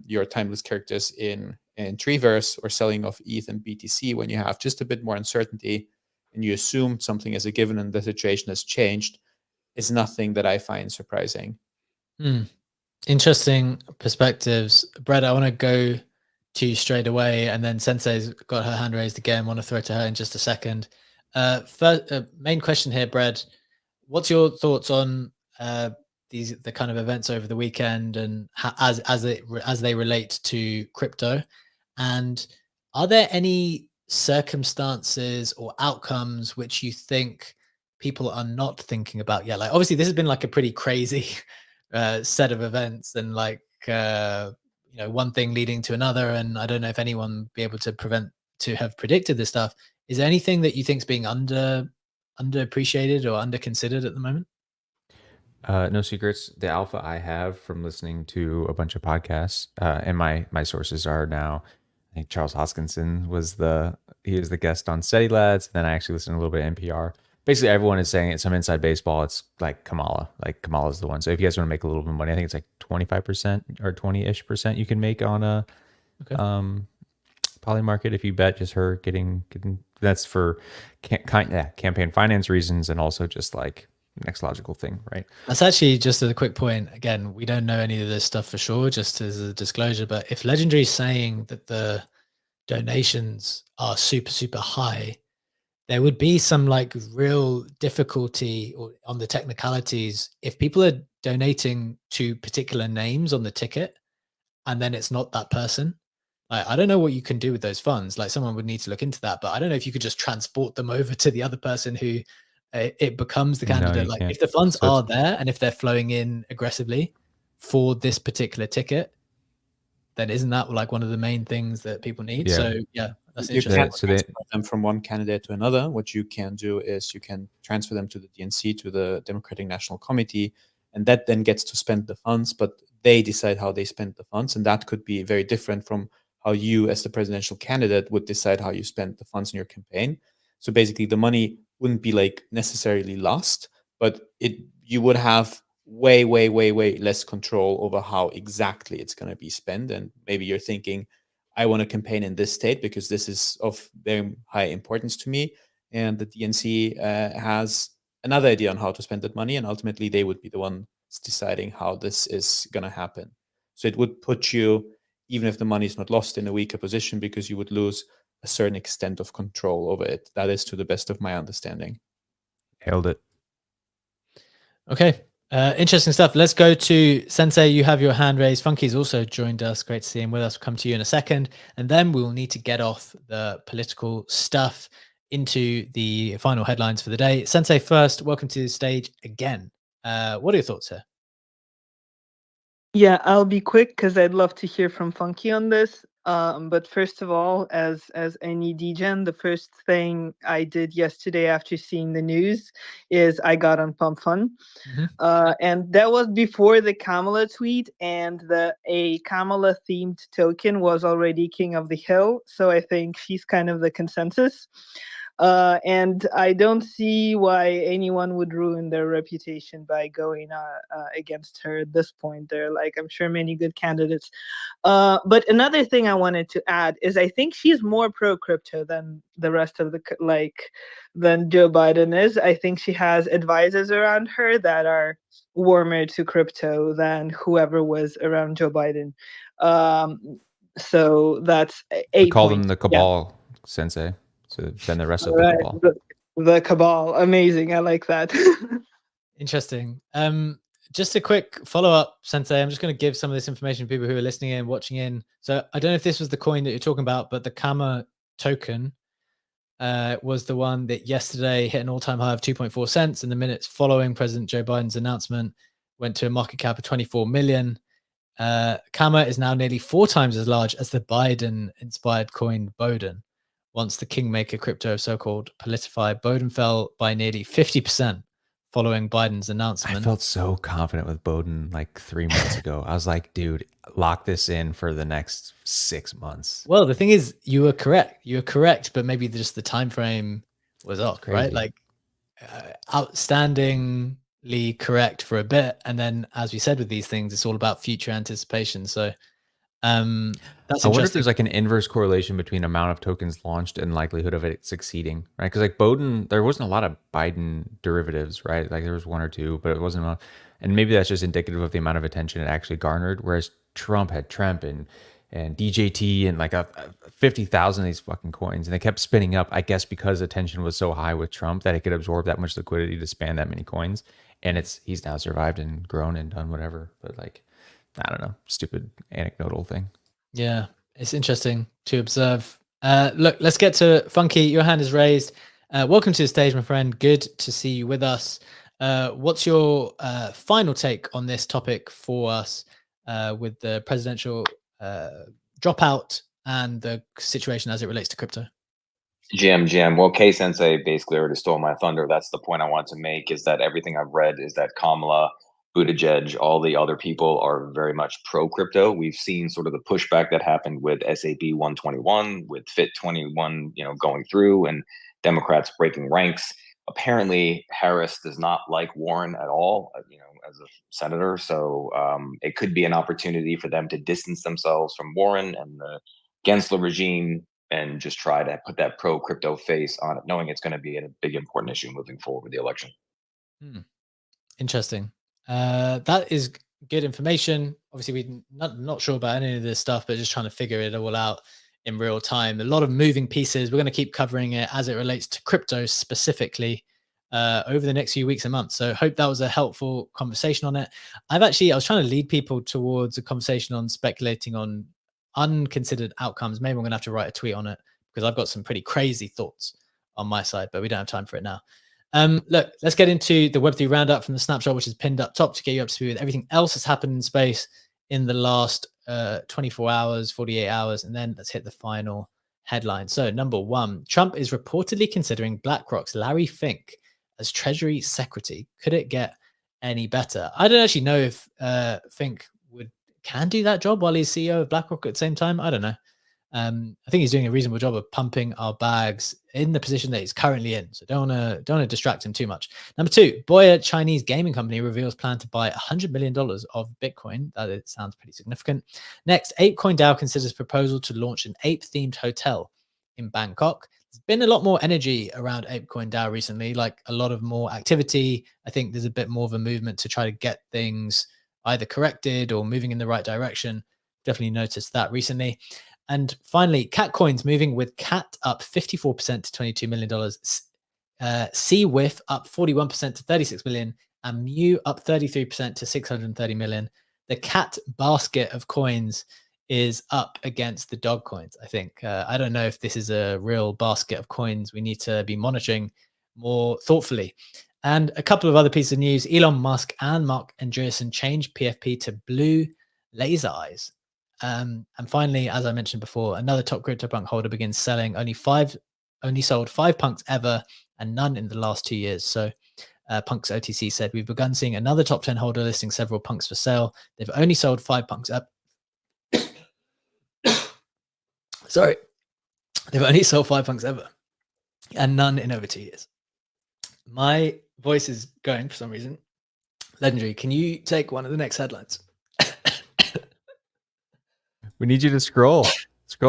your timeless characters in Treeverse, or selling off ETH and BTC when you have just a bit more uncertainty and you assume something is a given and the situation has changed, is nothing that I find surprising. Interesting perspectives. Brett, I want to go to you straight away, and then Sensei's got her hand raised again. Want to throw to her in just a second. First, main question here, Brett. What's your thoughts on the kind of events over the weekend, and as they relate to crypto? And are there any circumstances or outcomes which you think people are not thinking about yet? Like, obviously, this has been like a pretty crazy set of events, and like one thing leading to another, and I don't know if anyone would be able to have predicted this stuff. Is there anything that you think is being underappreciated or under considered at the moment? No secrets. The alpha I have from listening to a bunch of podcasts, and my sources are now, I think Charles Hoskinson was the guest on Steady Lads. Then I actually listened to a little bit of NPR. Basically, everyone is saying it's some inside baseball. It's like Kamala. Like, Kamala's the one. So if you guys want to make a little bit of money, I think it's like 25% or 20-ish% you can make on a Polymarket if you bet just her getting. That's for campaign finance reasons, and also just like next logical thing, right? That's actually just a quick point. Again, we don't know any of this stuff for sure, just as a disclosure. But if Legendary is saying that the donations are super, super high, there would be some like real difficulty or on the technicalities if people are donating to particular names on the ticket and then it's not that person. Like, I don't know what you can do with those funds. Like, someone would need to look into that, but I don't know if you could just transport them over to the other person who it becomes the candidate. you Like, can't. if the funds So are there and if they're flowing in aggressively for this particular ticket, then isn't that like one of the main things that people need? Yeah. So yeah, that's You interesting. can't transfer them from one candidate to another. What you can do is you can transfer them to the DNC, to the Democratic National Committee, and that then gets to spend the funds, but they decide how they spend the funds. And that could be very different from how you, as the presidential candidate, would decide how you spend the funds in your campaign. So basically, the money wouldn't be like necessarily lost, but you would have way, way, way, way less control over how exactly it's going to be spent. And maybe you're thinking, I want to campaign in this state because this is of very high importance to me. And the DNC has another idea on how to spend that money. And ultimately, they would be the ones deciding how this is going to happen. So it would put you, even if the money is not lost, in a weaker position because you would lose a certain extent of control over it. That is to the best of my understanding. Nailed it. Okay. Interesting stuff. Let's go to Sensei. You have your hand raised. Funky's also joined us. Great to see him with us. We'll come to you in a second. And then we will need to get off the political stuff into the final headlines for the day. Sensei, first, welcome to the stage again. What are your thoughts here? Yeah, I'll be quick because I'd love to hear from Funky on this. But first of all, as any degen, the first thing I did yesterday after seeing the news is I got on Pump Fun. And that was before the Kamala tweet, and a Kamala themed token was already king of the hill. So I think she's kind of the consensus. And I don't see why anyone would ruin their reputation by going against her at this point. There are, like, I'm sure, many good candidates. But another thing I wanted to add is I think she's more pro crypto than the rest of than Joe Biden is. I think she has advisors around her that are warmer to crypto than whoever was around Joe Biden. So that's We call them the cabal, Sensei. So then the rest of the cabal. The cabal. Amazing. I like that. Interesting. Just a quick follow-up, Sensei. I'm just going to give some of this information to people who are listening in, watching in. So I don't know if this was the coin that you're talking about, but the Kama token was the one that yesterday hit an all-time high of 2.4 cents. In the minutes following President Joe Biden's announcement, went to a market cap of 24 million. Kama is now nearly 4 times as large as the Biden-inspired coin Boden. Once the kingmaker crypto, so-called Politify, Boden fell by nearly 50% following Biden's announcement. I felt so confident with Boden like 3 months ago. I was like, dude, lock this in for the next 6 months. Well, the thing is, you were correct. You were correct, but maybe just the time frame was off, right? Like outstandingly correct for a bit, and then, as we said with these things, it's all about future anticipation. So that's I wonder if there's like an inverse correlation between amount of tokens launched and likelihood of it succeeding, right? Because like Boden, there wasn't a lot of Biden derivatives, right? Like there was 1 or 2, but it wasn't enough. And maybe that's just indicative of the amount of attention it actually garnered. Whereas Trump had Trump and DJT and like 50,000 of these fucking coins, and they kept spinning up. I guess because attention was so high with Trump that it could absorb that much liquidity to span that many coins. And he's now survived and grown and done whatever. But like, I don't know, stupid anecdotal thing. Yeah, it's interesting to observe. Look, let's get to Funky. Your hand is raised. Welcome to the stage, my friend. Good to see you with us. What's your final take on this topic for us with the presidential dropout and the situation as it relates to crypto? GM. Well, K Sensei basically already stole my thunder. That's the point I want to make, is that everything I've read is that Kamala, Buttigieg, all the other people are very much pro crypto. We've seen sort of the pushback that happened with SAB 121, with FIT 21, going through, and Democrats breaking ranks. Apparently, Harris does not like Warren at all, as a senator. So it could be an opportunity for them to distance themselves from Warren and the Gensler regime and just try to put that pro crypto face on it, knowing it's going to be a big important issue moving forward with the election. Interesting. That is good information. Obviously, we're not sure about any of this stuff, but just trying to figure it all out in real time. A lot of moving pieces. We're going to keep covering it as it relates to crypto specifically over the next few weeks and months. So hope that was a helpful conversation on it. I was trying to lead people towards a conversation on speculating on unconsidered outcomes. Maybe I'm going to have to write a tweet on it because I've got some pretty crazy thoughts on my side, but we don't have time for it now. Look, let's get into the Web3 roundup from the snapshot, which is pinned up top to get you up to speed with everything else that's happened in space in the last 24 hours, 48 hours, and then let's hit the final headline. So number 1, Trump is reportedly considering BlackRock's Larry Fink as Treasury Secretary. Could it get any better? I don't actually know if Fink can do that job while he's CEO of BlackRock at the same time. I don't know. I think he's doing a reasonable job of pumping our bags in the position that he's currently in. So don't want to distract him too much. Number 2, Boya Chinese gaming company reveals plan to buy $100 million of Bitcoin. It sounds pretty significant. Next, ApeCoin DAO considers proposal to launch an ape-themed hotel in Bangkok. There's been a lot more energy around ApeCoin DAO recently, like a lot of more activity. I think there's a bit more of a movement to try to get things either corrected or moving in the right direction. Definitely noticed that recently. And finally, Catcoins moving with Cat up 54% to $22 million. CWIF up 41% to 36 million. And Mew up 33% to 630 million. The Cat basket of coins is up against the dog coins, I think. I don't know if this is a real basket of coins we need to be monitoring more thoughtfully. And a couple of other pieces of news. Elon Musk and Mark Andreessen changed PFP to blue laser eyes. And finally, as I mentioned before, another top CryptoPunk holder begins selling. Only sold 5 punks ever and none in the last 2 years. So Punks OTC said, we've begun seeing another top 10 holder listing several punks for sale. They've only sold 5 punks up. Sorry. They've only sold 5 punks ever and none in over 2 years. My voice is going for some reason. Legendary, can you take one of the next headlines? We need you to scroll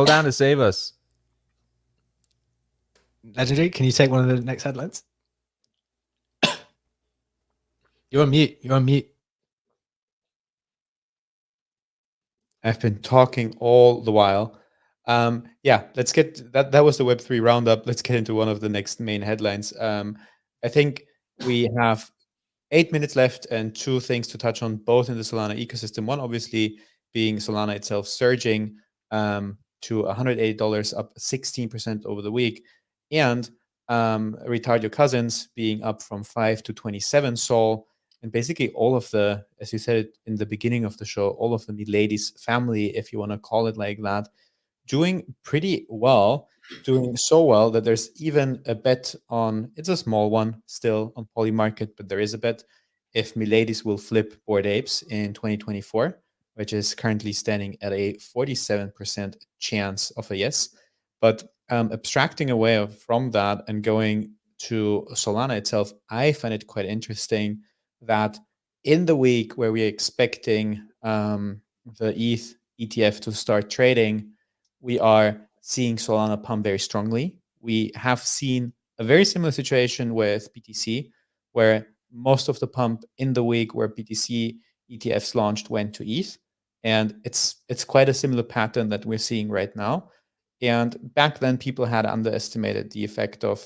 down to save us. Legendary, can you take one of the next headlines? You're on mute. I've been talking all the while. Let's get that. That was the Web3 roundup. Let's get into one of the next main headlines. I think we have 8 minutes left and 2 things to touch on, both in the Solana ecosystem. One, obviously, being Solana itself surging to $180, up 16% over the week, and Retardio Cousins being up from 5 to 27 Sol. And basically all of the, as you said in the beginning of the show, all of the Milady's family, if you want to call it like that, doing pretty well, doing so well that there's even a bet on, it's a small one still on Polymarket, but there is a bet if Milady's will flip Bored Apes in 2024, which is currently standing at a 47% chance of a yes. But abstracting away from that and going to Solana itself, I find it quite interesting that in the week where we're expecting the ETH ETF to start trading, we are seeing Solana pump very strongly. We have seen a very similar situation with BTC, where most of the pump in the week where BTC ETFs launched went to ETH. And it's quite a similar pattern that we're seeing right now. And back then, people had underestimated the effect of,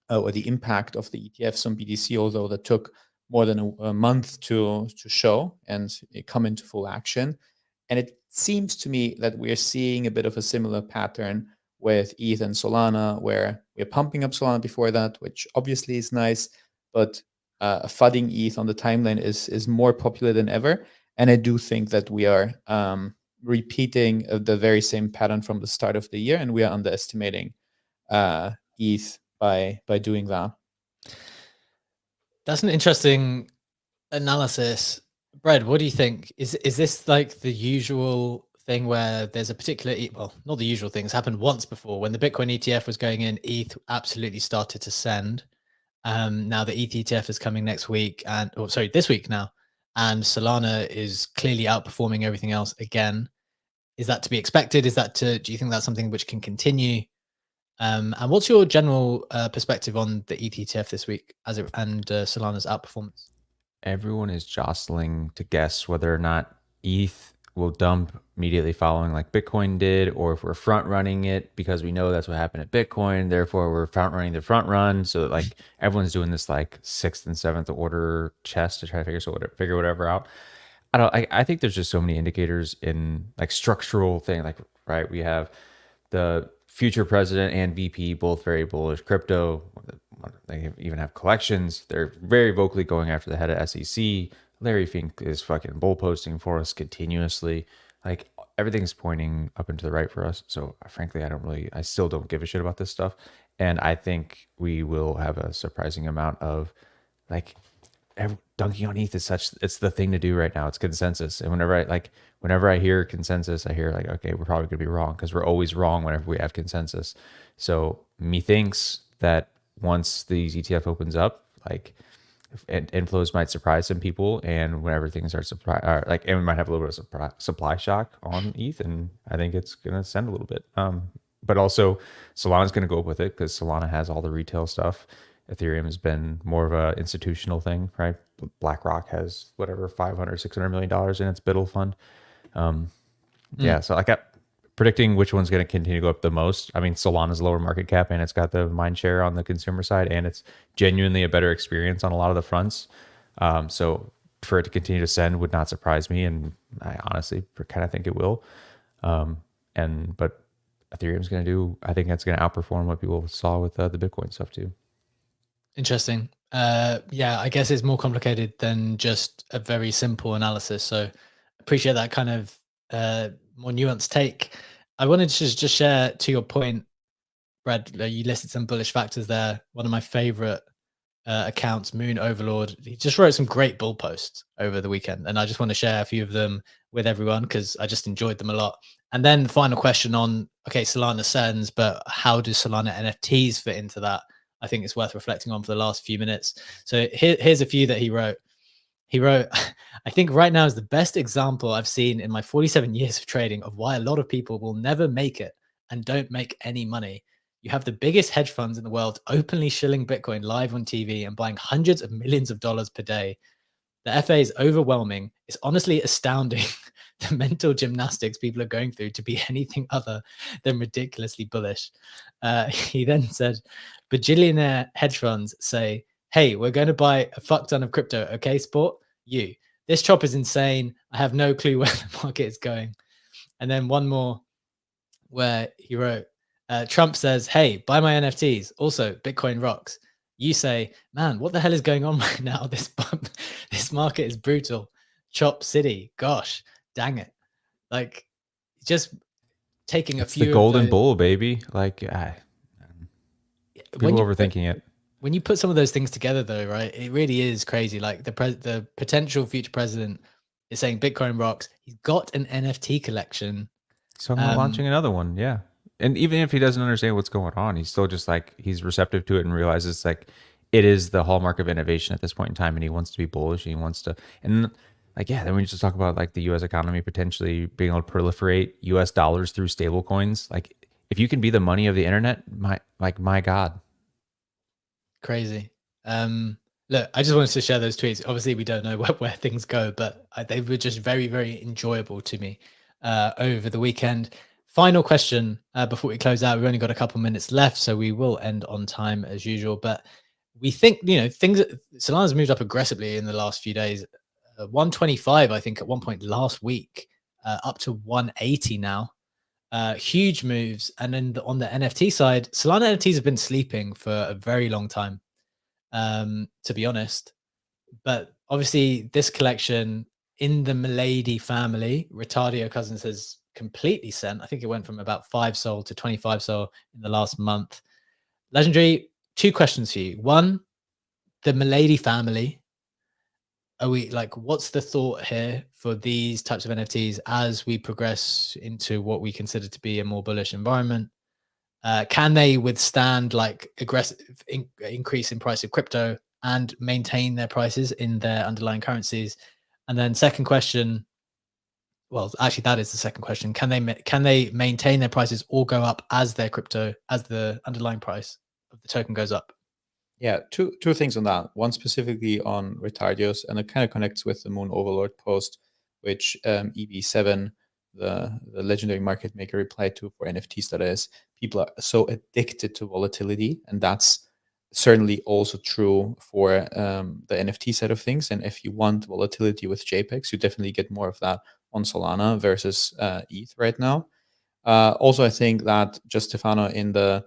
or the impact of the ETFs on BTC, although that took more than a month to show and come into full action. And it seems to me that we're seeing a bit of a similar pattern with ETH and Solana, where we're pumping up Solana before that, which obviously is nice, but flooding ETH on the timeline is more popular than ever. And I do think that we are repeating the very same pattern from the start of the year, and we are underestimating ETH by doing that. That's an interesting analysis. Brad, what do you think? Is this like the usual thing where there's a particular, well, not the usual thing, it's happened once before. When the Bitcoin ETF was going in, ETH absolutely started to send. Now the ETH ETF is coming next week, this week now, and Solana is clearly outperforming everything else again. Is that to be expected? Do you think that's something which can continue? And what's your general perspective on the ETH ETF this week and Solana's outperformance? Everyone is jostling to guess whether or not ETH will dump immediately following like Bitcoin did, or if we're front running it because we know that's what happened at Bitcoin, therefore we're front running the front run. So like everyone's doing this like 6th and 7th order chess to try to figure whatever out. I think there's just so many indicators in like structural thing, like, right, we have the future president and VP both very bullish crypto. They even have collections. They're very vocally going after the head of SEC. Larry Fink is fucking bull posting for us continuously. Like everything's pointing up and to the right for us. So frankly, I still don't give a shit about this stuff. And I think we will have a surprising amount of like dunking on ETH is it's the thing to do right now. It's consensus. And whenever I hear consensus, I hear like, okay, we're probably gonna be wrong, because we're always wrong whenever we have consensus. So methinks that once these ETF opens up, like inflows might surprise some people, and whenever things are and we might have a little bit of supply shock on ETH, and I think it's gonna send a little bit. But also Solana's gonna go up with it, because Solana has all the retail stuff. Ethereum has been more of a institutional thing, right? BlackRock has whatever $500-600 million in its BUIDL fund. Yeah, so I got predicting which one's going to continue to go up the most. I mean, Solana's lower market cap, and it's got the mind share on the consumer side, and it's genuinely a better experience on a lot of the fronts. So for it to continue to send would not surprise me, and I honestly kind of think it will. But Ethereum's going to do, I think that's going to outperform what people saw with the Bitcoin stuff too. Interesting. Yeah, I guess it's more complicated than just a very simple analysis. So appreciate that kind of more nuanced take. I wanted to just share, to your point, Brad, you listed some bullish factors there. One of my favorite accounts, Moon Overlord, he just wrote some great bull posts over the weekend, and I just want to share a few of them with everyone because I just enjoyed them a lot. And then the final question on, okay, Solana sends, but how do Solana NFTs fit into that? I think it's worth reflecting on for the last few minutes. So here's a few that he wrote. He wrote, I think right now is the best example I've seen in my 47 years of trading of why a lot of people will never make it and don't make any money. You have the biggest hedge funds in the world openly shilling Bitcoin live on TV and buying hundreds of millions of dollars per day. The FA is overwhelming. It's honestly astounding the mental gymnastics people are going through to be anything other than ridiculously bullish. He then said, bajillionaire hedge funds say, hey, we're going to buy a fuck ton of crypto. Okay, sport? You. This chop is insane. I have no clue where the market is going. And then one more where he wrote, Trump says, hey, buy my NFTs. Also, Bitcoin rocks. You say, man, what the hell is going on right now? This market is brutal. Chop City. Gosh, dang it. Like, just taking It's a few the golden of those, bull, baby. Like, people overthinking it. When you put some of those things together, though, right, it really is crazy. Like the potential future president is saying Bitcoin rocks. He's got an NFT collection. So I'm launching another one. Yeah. And even if he doesn't understand what's going on, he's still just like, he's receptive to it and realizes like it is the hallmark of innovation at this point in time. And he wants to be bullish. And he wants to, and like, yeah, then we just talk about like the US economy potentially being able to proliferate US dollars through stable coins. Like if you can be the money of the internet, my God. Crazy. Look, I just wanted to share those tweets. Obviously, we don't know where things go, but they were just very, very enjoyable to me over the weekend. Final question before we close out. We've only got a couple minutes left, so we will end on time as usual. But we think, Solana's moved up aggressively in the last few days. 125, I think, at one point last week, up to 180 now. Huge moves. And then on the NFT side, Solana NFTs have been sleeping for a very long time, to be honest. But obviously this collection in the Milady family, Retardio Cousins has completely sent. I think it went from about 5 SOL to 25 SOL in the last month. Legendary, 2 questions for you. One, the Milady family, are we like, what's the thought here for these types of NFTs as we progress into what we consider to be a more bullish environment? Can they withstand like aggressive increase in price of crypto and maintain their prices in their underlying currencies? And then second question, well, actually that is the second question. Can they maintain their prices or go up as their crypto, as the underlying price of the token goes up? Yeah, two things on that. One specifically on Retardios, and it kind of connects with the Moon Overlord post, which EB7, the legendary market maker, replied to for NFTs. That is, people are so addicted to volatility, and that's certainly also true for the NFT side of things. And if you want volatility with JPEGs, you definitely get more of that on Solana versus ETH right now. Also, I think that just Stefano in the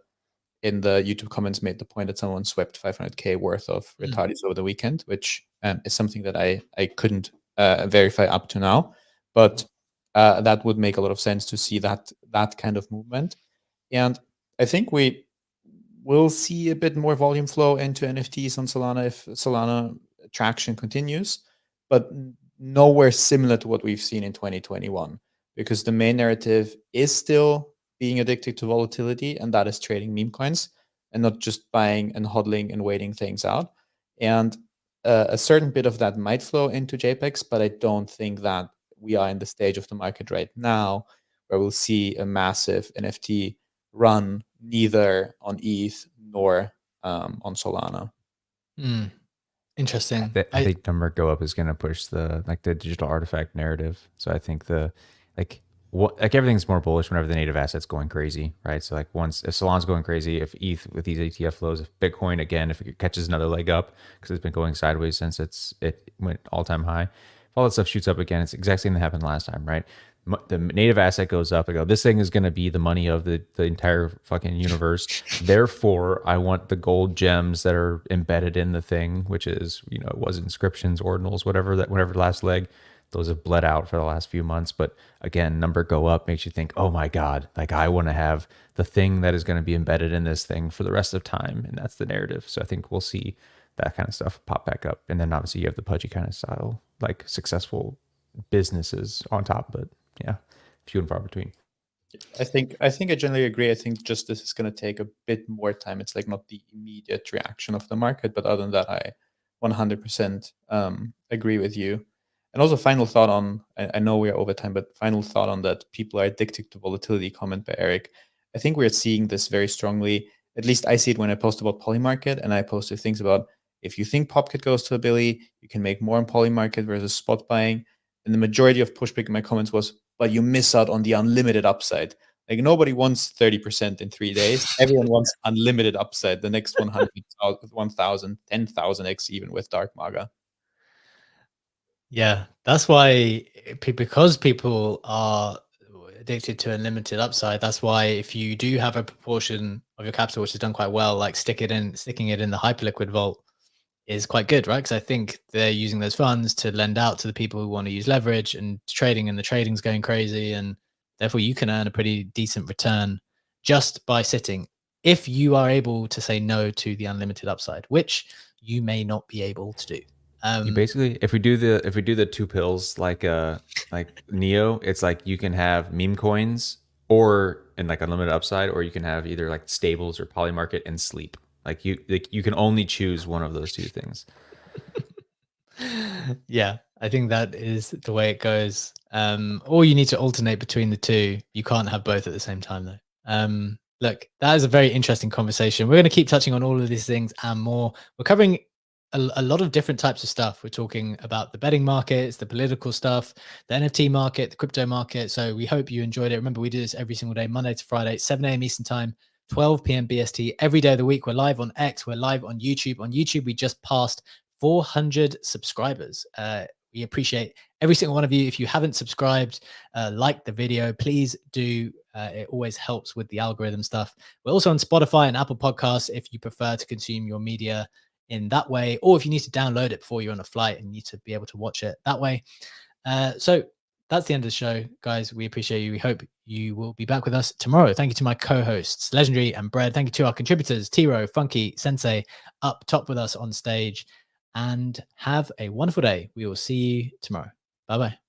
YouTube comments made the point that someone swept 500K worth of Retardios over the weekend, which is something that I couldn't verify up to now, but that would make a lot of sense to see that kind of movement. And I think we will see a bit more volume flow into NFTs on Solana if Solana traction continues, but nowhere similar to what we've seen in 2021, because the main narrative is still being addicted to volatility, and that is trading meme coins and not just buying and hodling and waiting things out. And a certain bit of that might flow into JPEGs, but I don't think that we are in the stage of the market right now where we'll see a massive NFT run, neither on ETH nor on Solana. Interesting. I think number go up is going to push the digital artifact narrative. So I think everything's more bullish whenever the native asset's going crazy, right? So like if Solana's going crazy, if ETH with these ETF flows, if Bitcoin again, if it catches another leg up because it's been going sideways since it went all-time high, if all that stuff shoots up again, it's exactly the same that happened last time, right? The native asset goes up. I go, this thing is going to be the money of the entire fucking universe. Therefore, I want the gold gems that are embedded in the thing, which is, it was inscriptions, ordinals, whatever last leg. Those have bled out for the last few months. But again, number go up makes you think, oh my God, like I want to have the thing that is going to be embedded in this thing for the rest of time. And that's the narrative. So I think we'll see that kind of stuff pop back up. And then obviously you have the pudgy kind of style, like successful businesses on top, but yeah, few and far between. I think I generally agree. I think just this is going to take a bit more time. It's like not the immediate reaction of the market, but other than that, I 100% agree with you. And also, final thought on, I know we are over time, but final thought on that people are addicted to volatility comment by Eric. I think we're seeing this very strongly. At least I see it when I post about Polymarket, and I posted things about if you think Popkit goes to $1 billion, you can make more on Polymarket versus spot buying. And the majority of pushback in my comments was, but you miss out on the unlimited upside. Like nobody wants 30% in 3 days. Everyone wants unlimited upside, the next 100, 1,000, 10,000x even with Dark Maga. Yeah, that's why because people are addicted to unlimited upside. That's why if you do have a proportion of your capital which has done quite well, like sticking it in the hyperliquid vault is quite good, right? Because I think they're using those funds to lend out to the people who want to use leverage and trading, and the trading's going crazy, and therefore you can earn a pretty decent return just by sitting, if you are able to say no to the unlimited upside, which you may not be able to do. You basically, if we do the two pills like Neo, it's like you can have meme coins and like unlimited upside, or you can have either like stables or Polymarket and sleep. Like you can only choose one of those two things. Yeah, I think that is the way it goes. Or you need to alternate between the two. You can't have both at the same time though. Look, that is a very interesting conversation. We're going to keep touching on all of these things and more. We're covering a lot of different types of stuff. We're talking about the betting markets, the political stuff, the NFT market, the crypto market. So we hope you enjoyed it. Remember, we do this every single day, Monday to Friday, 7 a.m. Eastern time, 12 p.m. BST, every day of the week. We're live on X. We're live on YouTube. On YouTube, we just passed 400 subscribers. We appreciate every single one of you. If you haven't subscribed, like the video, please do. It always helps with the algorithm stuff. We're also on Spotify and Apple Podcasts if you prefer to consume your media in that way, or if you need to download it before you're on a flight and need to be able to watch it that way. So that's the end of the show, guys. We appreciate you. We hope you will be back with us tomorrow. Thank you to my co-hosts, Legendary and Bread. Thank you to our contributors, Tiro, Funky, Sensei, up top with us on stage. And have a wonderful day. We will see you tomorrow. Bye-bye.